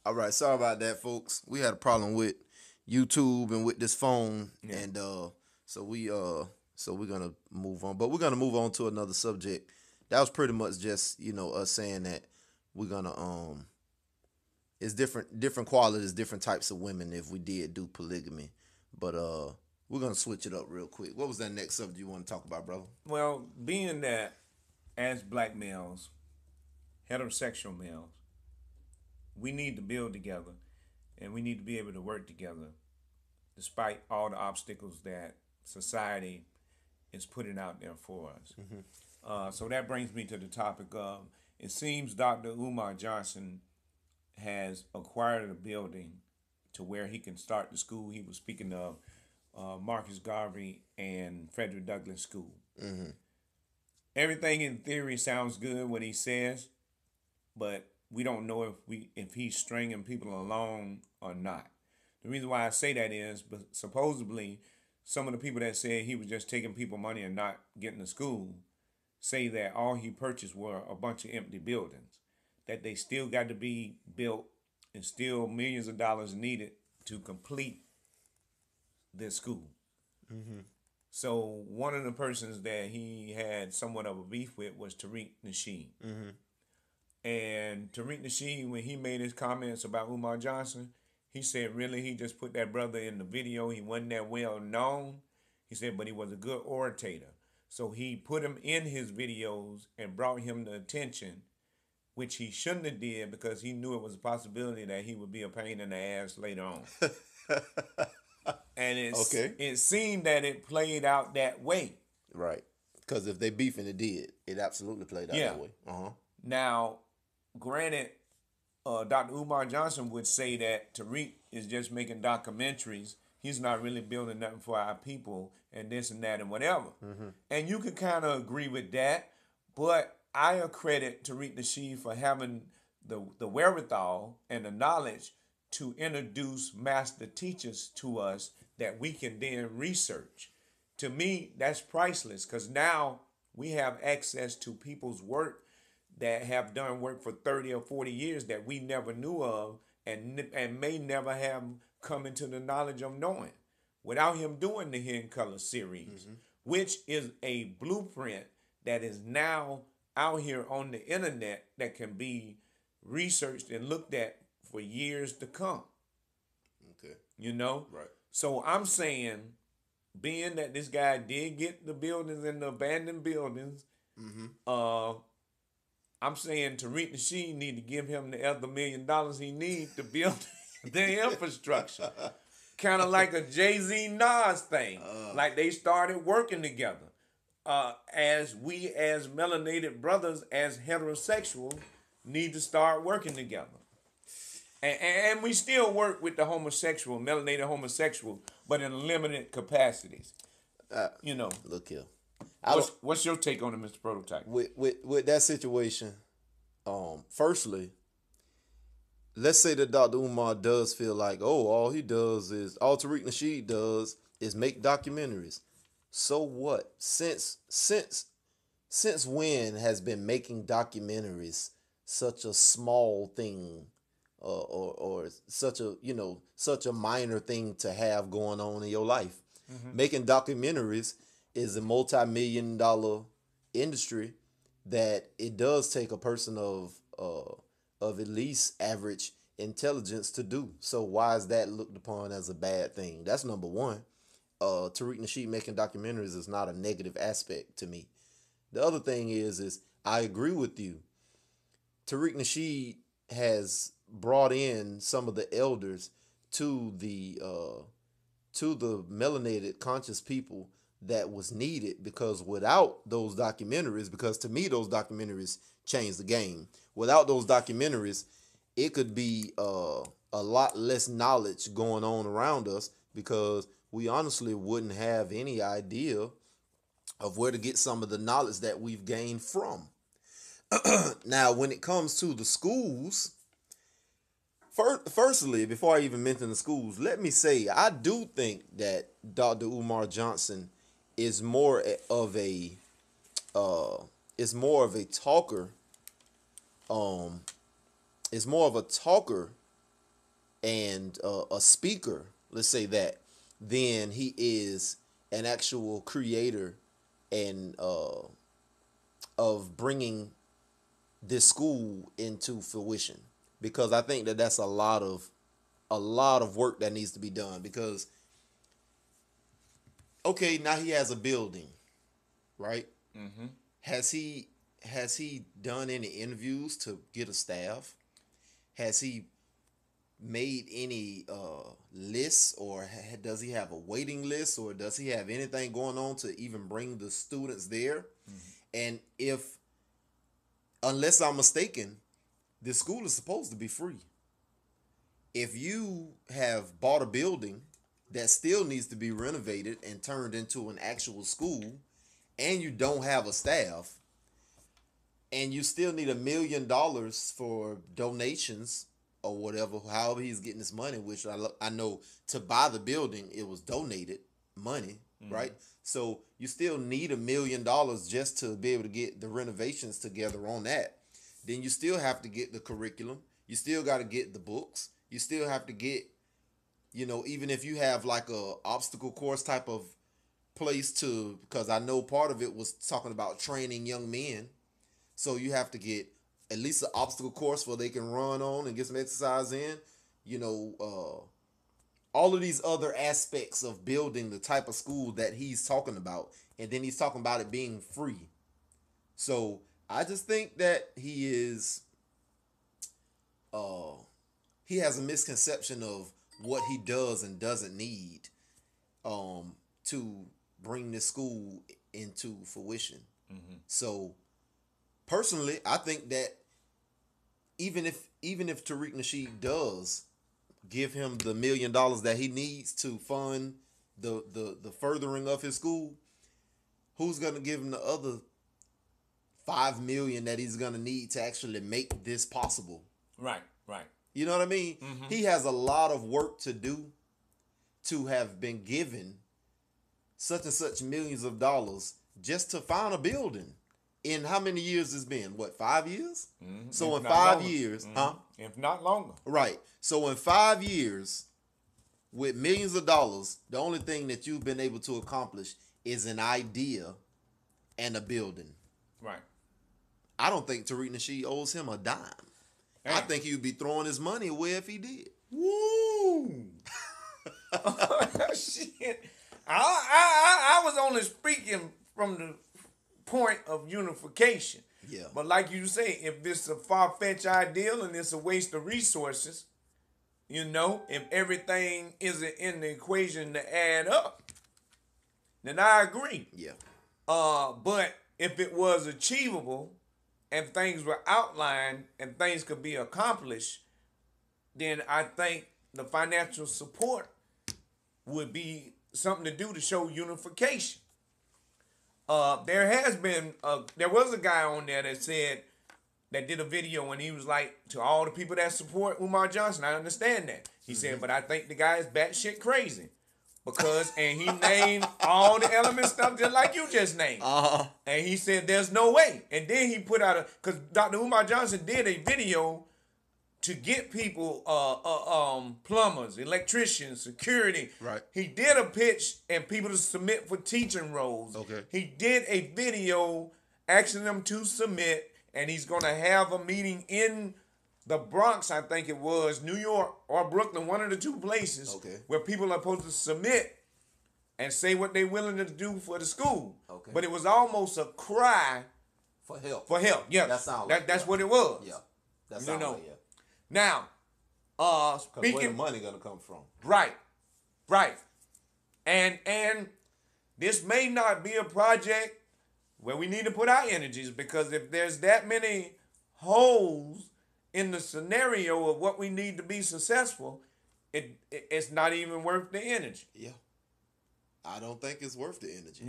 All right, sorry about that, folks. We had a problem with YouTube and with this phone, Yeah. and so we so we're gonna move on. But we're gonna move on to another subject. That was pretty much just us saying that we're gonna it's different qualities, different types of women if we did do polygamy. But we're gonna switch it up real quick. What was that next subject you want to talk about, brother? Well, being that as black males, heterosexual males, we need to build together and we need to be able to work together despite all the obstacles that society is putting out there for us. So that brings me to the topic of it seems Dr. Umar Johnson has acquired a building to where he can start the school. He was speaking of Marcus Garvey and Frederick Douglass School. Everything in theory sounds good what he says, but we don't know if he's stringing people along or not. The reason why I say that is, but supposedly, some of the people that said he was just taking people money and not getting to school say that all he purchased were a bunch of empty buildings, that they still got to be built and still millions of dollars needed to complete this school. So one of the persons that he had somewhat of a beef with was Tariq Nasheed. And Tariq Nasheed, when he made his comments about Umar Johnson, he said really he just put that brother in the video. He wasn't that well known. He said, but he was a good orator. So he put him in his videos and brought him to attention, which he shouldn't have did because he knew it was a possibility that he would be a pain in the ass later on. And Okay. it seemed that it played out that way. Right. Because if they beefing, it did. It absolutely played out Yeah. that way. Now, granted, Dr. Umar Johnson would say that Tariq is just making documentaries. He's not really building nothing for our people and this and that and whatever. And you can kind of agree with that, but I accredit Tariq Nasheed for having the wherewithal and the knowledge to introduce master teachers to us that we can then research. To me, that's priceless because now we have access to people's work that have done work for 30 or 40 years that we never knew of and may never have come into the knowledge of knowing without him doing the Hidden Color series, which is a blueprint that is now out here on the internet that can be researched and looked at for years to come. Okay. You know? Right. So I'm saying, being that this guy did get the buildings and the abandoned buildings, I'm saying Tariq Nasheed need to give him the other $1 million he need to build the infrastructure. Kind of like a Jay-Z Nas thing. Like they started working together. As we as melanated brothers, as heterosexuals, need to start working together. And we still work with the homosexual, melanated homosexual, but in limited capacities. You know. Look here. What's your take on it, Mr. Prototype? With that situation, firstly, let's say that Dr. Umar does feel like, oh, all Tariq Nasheed does is make documentaries. So what? Since when has been making documentaries such a small thing, or such a minor thing to have going on in your life? Making documentaries is a multi-million-dollar industry that it does take a person of at least average intelligence to do. So why is that looked upon as a bad thing? That's number one. Tariq Nasheed making documentaries is not a negative aspect to me. The other thing is I agree with you. Tariq Nasheed has brought in some of the elders to the melanated conscious people that was needed, because without those documentaries, because to me those documentaries changed the game. Without those documentaries, it could be a lot less knowledge going on around us, because we honestly wouldn't have any idea of where to get some of the knowledge that we've gained from. Now, when it comes to the schools, firstly, before I even mention the schools, let me say I do think that Dr. Umar Johnson is more of a talker. Is more of a talker and a speaker, let's say that, than he is an actual creator and of bringing this school into fruition. Because I think that that's a lot of work that needs to be done. Because okay, now he has a building, right? Mm-hmm. Has he done any interviews to get a staff? Has he made any lists, or does he have a waiting list, or does he have anything going on to even bring the students there? And if, unless I'm mistaken, this school is supposed to be free. If you have bought a building that still needs to be renovated and turned into an actual school, and you don't have a staff, and you still need $1 million for donations or whatever, however he's getting this money, which I know to buy the building, it was donated money, right? So you still need $1 million just to be able to get the renovations together on that. Then you still have to get the curriculum. You still got to get the books. You still have to get, even if you have like a obstacle course type of place to, because I know part of it was talking about training young men. So you have to get at least an obstacle course where they can run on and get some exercise in. All of these other aspects of building the type of school that he's talking about. And then he's talking about it being free. So I just think that he has a misconception of what he does and doesn't need to bring this school into fruition. Mm-hmm. So personally, I think that even if Tariq Nasheed does give him the $1 million that he needs to fund the furthering of his school, who's gonna give him the other $5 million that he's gonna need to actually make this possible? Right. You know what I mean? Mm-hmm. He has a lot of work to do to have been given such and such millions of dollars just to find a building. In how many years it's been? What, 5 years? Mm-hmm. So if in 5 longer. years, Mm-hmm. If not longer. Right. So in 5 years, with millions of dollars, the only thing that you've been able to accomplish is an idea and a building. Right. I don't think Tariq Nasheed owes him a dime. I think he would be throwing his money away if he did. Woo! Shit. I was only speaking from the point of unification. Yeah. But like you say, if it's a far-fetched ideal and it's a waste of resources, if everything isn't in the equation to add up, then I agree. Yeah. But if it was achievable and things were outlined and things could be accomplished, then I think the financial support would be something to do to show unification. There was a guy on there that did a video and he was like, to all the people that support Umar Johnson, I understand that. He said, but I think the guy is batshit crazy. And he named all the element stuff just like you just named. Uh-huh. And he said, there's no way. And then he put out because Dr. Umar Johnson did a video to get people, plumbers, electricians, security. Right. He did a pitch and people to submit for teaching roles. Okay. He did a video asking them to submit, and he's going to have a meeting in the Bronx, I think it was, New York or Brooklyn, one of the two places, okay, where people are supposed to submit and say what they're willing to do for the school. Okay. But it was almost a cry for help. Yeah. That's what it was. Yeah. That sounds like, yeah. Now, speaking, where the money gonna come from? Right. And this may not be a project where we need to put our energies, because if there's that many holes in the scenario of what we need to be successful, it's not even worth the energy. Yeah. I don't think it's worth the energy.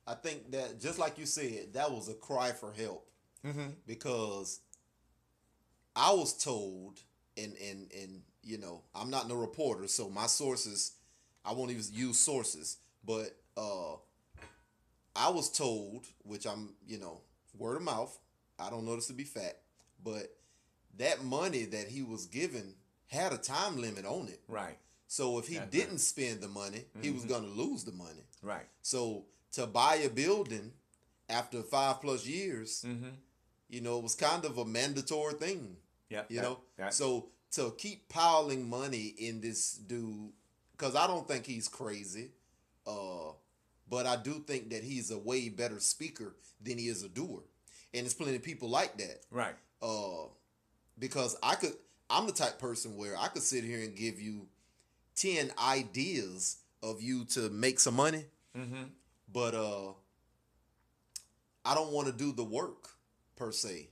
I think that, just like you said, that was a cry for help. Mm-hmm. Because I was told, and I'm not no reporter, so my sources, I won't even use sources, but I was told, which I'm, word of mouth, I don't know this to be fact, but that money that he was given had a time limit on it. Right. So if he That's didn't right. spend the money, he was going to lose the money. Right. So to buy a building after 5+ years, you know, it was kind of a mandatory thing. Yep. You know, so to keep piling money in this dude, because I don't think he's crazy, but I do think that he's a way better speaker than he is a doer, and there's plenty of people like that. Right. Because I'm the type person where I could sit here and give you 10 ideas of you to make some money, but I don't want to do the work per se.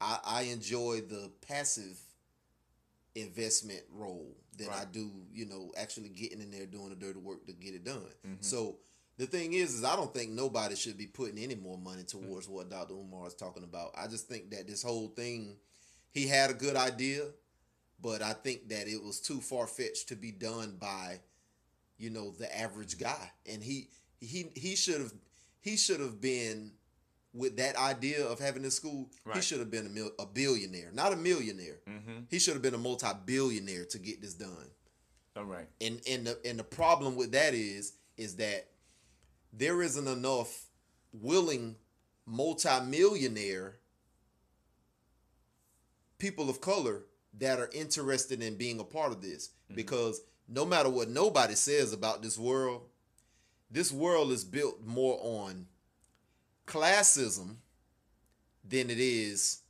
I enjoy the passive investment role that I do, you know, actually getting in there doing the dirty work to get it done. So the thing is I don't think nobody should be putting any more money towards what Dr. Umar is talking about. I just think that this whole thing, he had a good idea, but I think that it was too far-fetched to be done by, you know, the average guy. And he should have been, with that idea of having this school, he should have been a billionaire, not a millionaire. He should have been a multi-billionaire to get this done. All right. And the problem with that is that there isn't enough willing multi-millionaire people of color that are interested in being a part of this. Because no matter what nobody says about this world is built more on classism than it is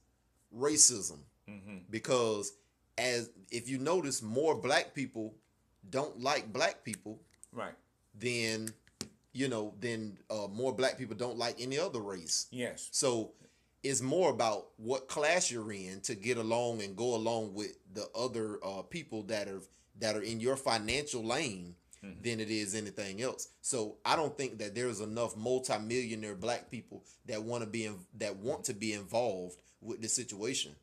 racism. Because as if you notice, more black people don't like black people, right, then more black people don't like any other race. Yes. So it's more about what class you're in to get along and go along with the other people that are in your financial lane than it is anything else. So I don't think that there's enough multimillionaire black people that want to be involved with this situation.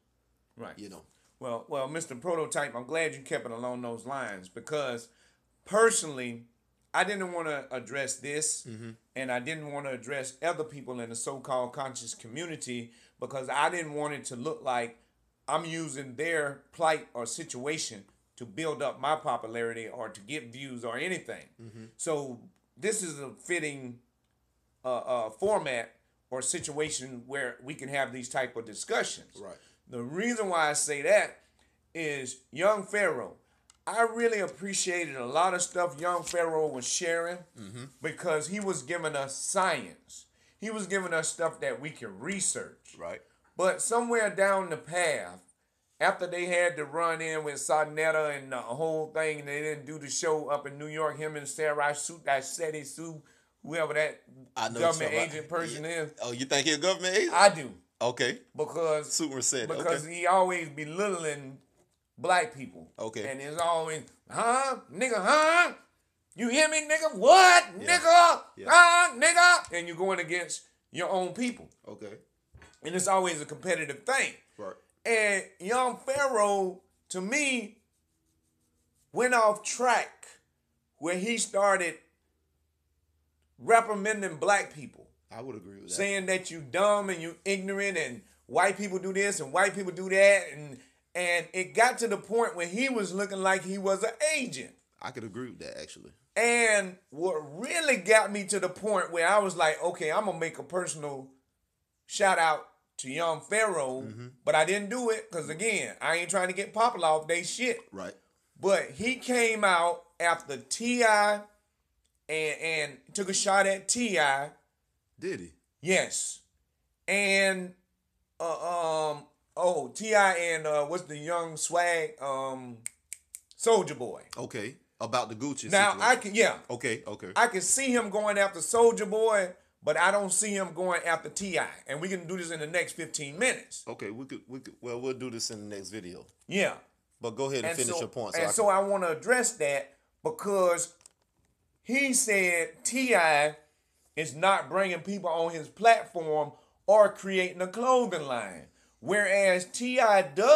Right. You know. Well, Mr. Prototype, I'm glad you kept it along those lines, because personally, I didn't want to address this, and I didn't want to address other people in the so-called conscious community, because I didn't want it to look like I'm using their plight or situation to build up my popularity or to get views or anything. So this is a fitting format or situation where we can have these type of discussions. Right. The reason why I say that is Young Pharaoh. I really appreciated a lot of stuff Young Pharaoh was sharing, because he was giving us science. He was giving us stuff that we can research. Right. But somewhere down the path, after they had to run in with Sarnetta and the whole thing, and they didn't do the show up in New York, him and Sarah Sue, whoever that government agent person is. Oh, you think he's a government agent? I do. Okay. Because Super said. Because he always belittling black people. Okay. And it's always, nigga, you hear me, nigga? What? Yeah. Nigga? Nigga? And you're going against your own people. Okay. And it's always a competitive thing. Right. And Young Pharaoh, to me, went off track where he started reprimanding black people. I would agree with that. Saying that you dumb and you ignorant and white people do this and white people do that. And it got to the point where he was looking like he was an agent. I could agree with that, actually. And what really got me to the point where I was like, okay, I'm going to make a personal shout out to Young Pharaoh, but I didn't do it because, again, I ain't trying to get popular off they shit. Right. But he came out after T.I. and took a shot at T.I. Did he? Yes. And T.I. and what's the young swag Soulja Boy. Okay. About the Gucci now situation. Okay. Okay. I can see him going after Soulja Boy, but I don't see him going after T.I. And we can do this in the next 15 minutes. Okay, we'll do this in the next video. Yeah. But go ahead and finish your point. So I want to address that because he said T.I. is not bringing people on his platform or creating a clothing line. Whereas T.I. does